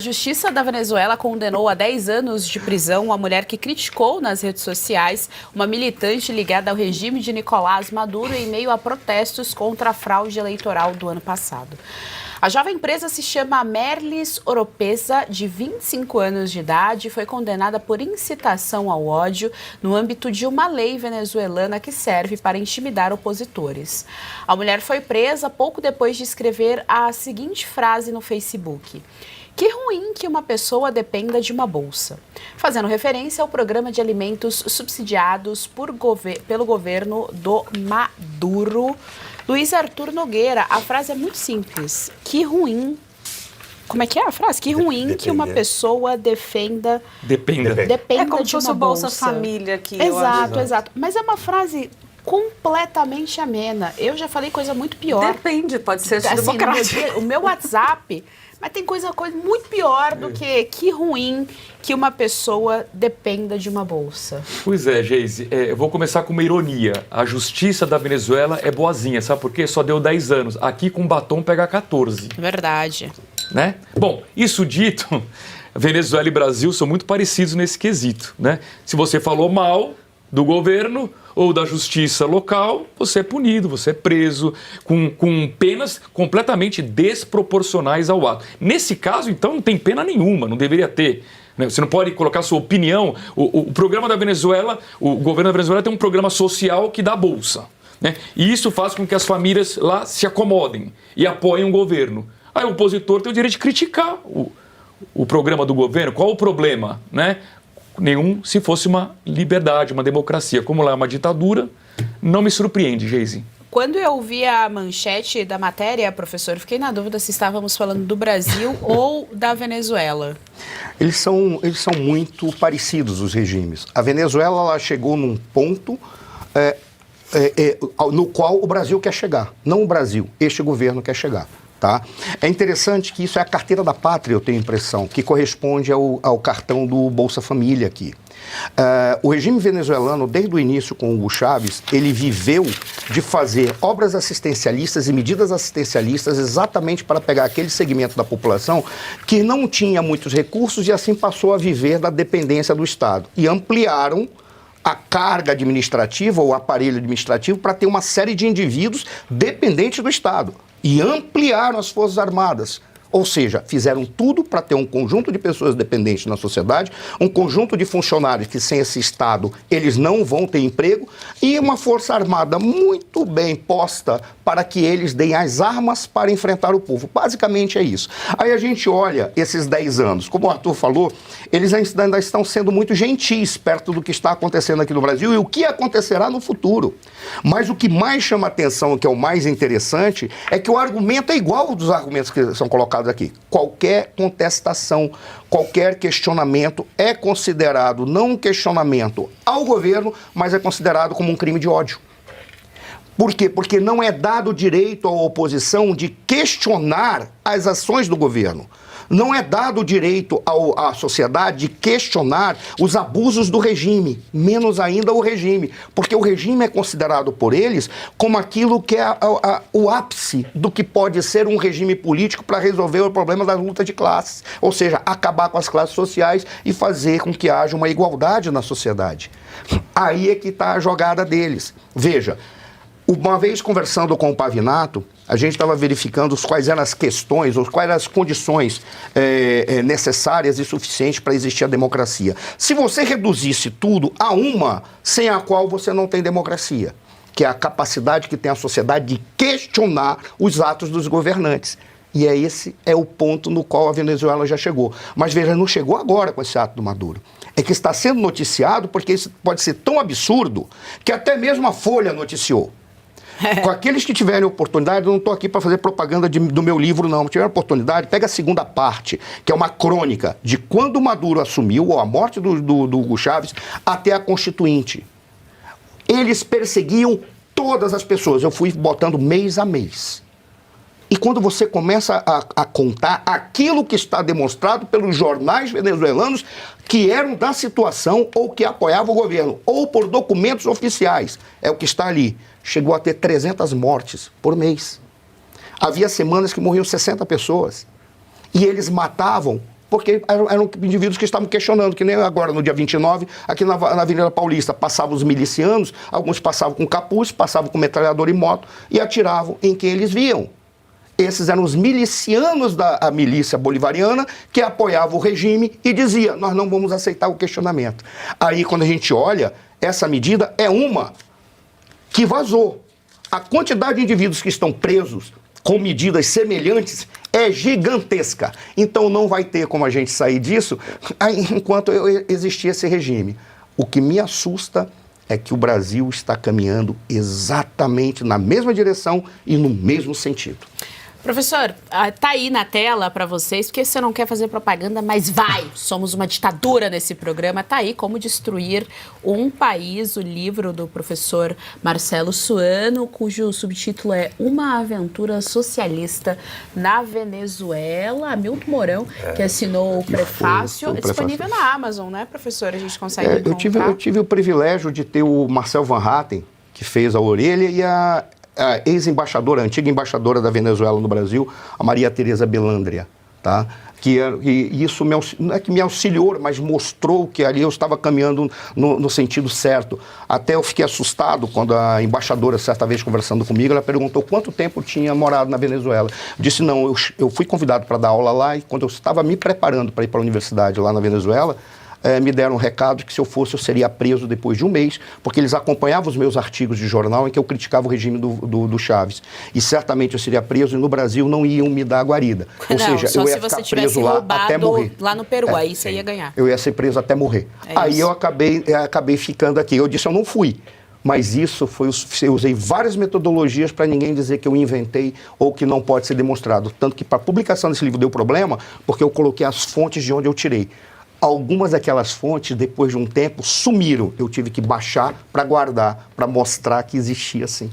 A Justiça da Venezuela condenou a 10 anos de prisão uma mulher que criticou nas redes sociais uma militante ligada ao regime de Nicolás Maduro em meio a protestos contra a fraude eleitoral do ano passado. A jovem presa se chama Merlis Oropesa, de 25 anos de idade, e foi condenada por incitação ao ódio no âmbito de uma lei venezuelana que serve para intimidar opositores. A mulher foi presa pouco depois de escrever a seguinte frase no Facebook: "Que ruim que uma pessoa dependa de uma bolsa", fazendo referência ao programa de alimentos subsidiados pelo governo do Maduro. Luiz Arthur Nogueira, a frase é muito simples. Que ruim. Como é que é a frase? Que ruim que uma pessoa dependa É como de se fosse uma o Bolsa bolsa. Família aqui. Exato, exato. Mas é uma frase completamente amena. Eu já falei coisa muito pior. Depende, pode ser Assim, democrático. o meu WhatsApp, mas tem coisa muito pior do que ruim que uma pessoa dependa de uma bolsa. Pois é, Geise, eu vou começar com uma ironia. A justiça da Venezuela é boazinha, sabe por quê? Só deu 10 anos. Aqui com batom pega 14. Verdade. Né? Bom, isso dito, Venezuela e Brasil são muito parecidos nesse quesito, né? Se você falou mal do governo ou da justiça local, você é punido, você é preso, com penas completamente desproporcionais ao ato. Nesse caso, então, não tem pena nenhuma, não deveria ter. Você não pode colocar sua opinião. O programa da Venezuela, o governo da Venezuela tem um programa social que dá bolsa, né? E isso faz com que as famílias lá se acomodem e apoiem o governo. Aí o opositor tem o direito de criticar o programa do governo. Qual o problema, né? Nenhum, se fosse uma liberdade, uma democracia. Como lá é uma ditadura, não me surpreende, Geise. Quando eu vi a manchete da matéria, professor, eu fiquei na dúvida se estávamos falando do Brasil ou da Venezuela. Eles são muito parecidos, os regimes. A Venezuela ela chegou num ponto no qual o Brasil quer chegar. Não o Brasil, este governo quer chegar. Tá? É interessante que isso é a carteira da pátria, eu tenho a impressão, que corresponde ao cartão do Bolsa Família aqui. O regime venezuelano, desde o início com o Hugo Chávez, ele viveu de fazer obras assistencialistas e medidas assistencialistas exatamente para pegar aquele segmento da população que não tinha muitos recursos e assim passou a viver da dependência do Estado. E ampliaram a carga administrativa ou o aparelho administrativo para ter uma série de indivíduos dependentes do Estado. E ampliaram as Forças Armadas. Ou seja, fizeram tudo para ter um conjunto de pessoas dependentes na sociedade, um conjunto de funcionários que sem esse Estado eles não vão ter emprego e uma Força Armada muito bem posta para que eles deem as armas para enfrentar o povo. Basicamente é isso. Aí a gente olha esses 10 anos, como o Arthur falou, eles ainda estão sendo muito gentis perto do que está acontecendo aqui no Brasil e o que acontecerá no futuro. Mas o que mais chama atenção, o que é o mais interessante, é que o argumento é igual dos argumentos que são colocados aqui. Qualquer contestação, qualquer questionamento é considerado não um questionamento ao governo, mas é considerado como um crime de ódio. Por quê? Porque não é dado direito à oposição de questionar as ações do governo. Não é dado o direito à sociedade de questionar os abusos do regime, menos ainda o regime, porque o regime é considerado por eles como aquilo que é o ápice do que pode ser um regime político para resolver o problema das lutas de classes, ou seja, acabar com as classes sociais e fazer com que haja uma igualdade na sociedade. Aí é que está a jogada deles. Veja, uma vez conversando com o Pavinato, a gente estava verificando quais eram as questões, ou quais eram as condições necessárias e suficientes para existir a democracia. Se você reduzisse tudo a uma, sem a qual você não tem democracia, que é a capacidade que tem a sociedade de questionar os atos dos governantes. E esse é o ponto no qual a Venezuela já chegou. Mas veja, não chegou agora com esse ato do Maduro. É que está sendo noticiado porque isso pode ser tão absurdo que até mesmo a Folha noticiou. Com aqueles que tiverem oportunidade, eu não estou aqui para fazer propaganda do meu livro, não. Se tiver oportunidade, pega a segunda parte, que é uma crônica de quando o Maduro assumiu, ou a morte do Hugo Chávez, até a Constituinte. Eles perseguiam todas as pessoas. Eu fui botando mês a mês. E quando você começa a contar aquilo que está demonstrado pelos jornais venezuelanos que eram da situação ou que apoiavam o governo, ou por documentos oficiais, é o que está ali. Chegou a ter 300 mortes por mês. Havia semanas que morriam 60 pessoas. E eles matavam porque eram indivíduos que estavam questionando, que nem agora, no dia 29, aqui na Avenida Paulista, passavam os milicianos, alguns passavam com capuz, passavam com metralhador e moto e atiravam em quem eles viam. Esses eram os milicianos da milícia bolivariana que apoiavam o regime e dizia, nós não vamos aceitar o questionamento. Aí, quando a gente olha, essa medida é uma que vazou. A quantidade de indivíduos que estão presos com medidas semelhantes é gigantesca. Então não vai ter como a gente sair disso enquanto existir esse regime. O que me assusta é que o Brasil está caminhando exatamente na mesma direção e no mesmo sentido. Professor, tá aí na tela para vocês, porque você não quer fazer propaganda, mas vai! Somos uma ditadura nesse programa. Tá aí Como Destruir um País, o livro do professor Marcelo Suano, cujo subtítulo é Uma Aventura Socialista na Venezuela. Hamilton Mourão, que assinou o prefácio. É disponível na Amazon, né, professor? A gente consegue encontrar. Eu tive o privilégio de ter o Marcel Van Hatten, que fez a orelha, e a ex-embaixadora, a antiga embaixadora da Venezuela no Brasil, a Maria Tereza Belandria, tá? E isso não é que me auxiliou, mas mostrou que ali eu estava caminhando no sentido certo. Até eu fiquei assustado quando a embaixadora, certa vez conversando comigo, ela perguntou quanto tempo eu tinha morado na Venezuela. Eu disse, não, eu fui convidado para dar aula lá e quando eu estava me preparando para ir para a universidade lá na Venezuela, me deram um recado que se eu fosse eu seria preso depois de um mês, porque eles acompanhavam os meus artigos de jornal em que eu criticava o regime do Chaves. E certamente eu seria preso e no Brasil não iam me dar a guarida. Ou seja, eu ia ficar preso lá até morrer. Lá no Peru, aí você ia ganhar. Eu ia ser preso até morrer. Aí eu acabei ficando aqui. Eu disse, eu não fui. Mas isso foi, eu usei várias metodologias para ninguém dizer que eu inventei ou que não pode ser demonstrado. Tanto que para a publicação desse livro deu problema, porque eu coloquei as fontes de onde eu tirei. Algumas daquelas fontes, depois de um tempo, sumiram. Eu tive que baixar para guardar, para mostrar que existia assim.